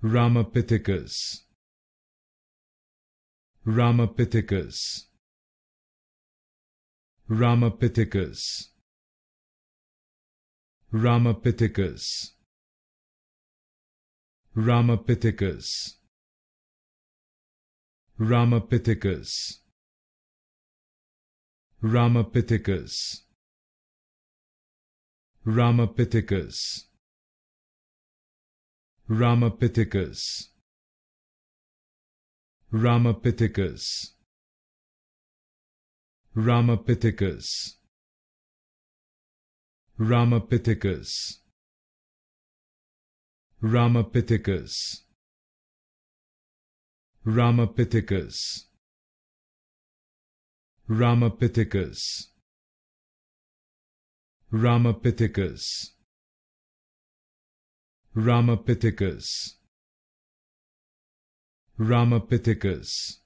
Ramapithecus, Ramapithecus, Ramapithecus, Ramapithecus, Ramapithecus, Ramapithecus, Ramapithecus, Ramapithecus, Ramapithecus, Ramapithecus, Ramapithecus, Ramapithecus, Ramapithecus, Ramapithecus, Ramapithecus, Ramapithecus, Ramapithecus, Ramapithecus,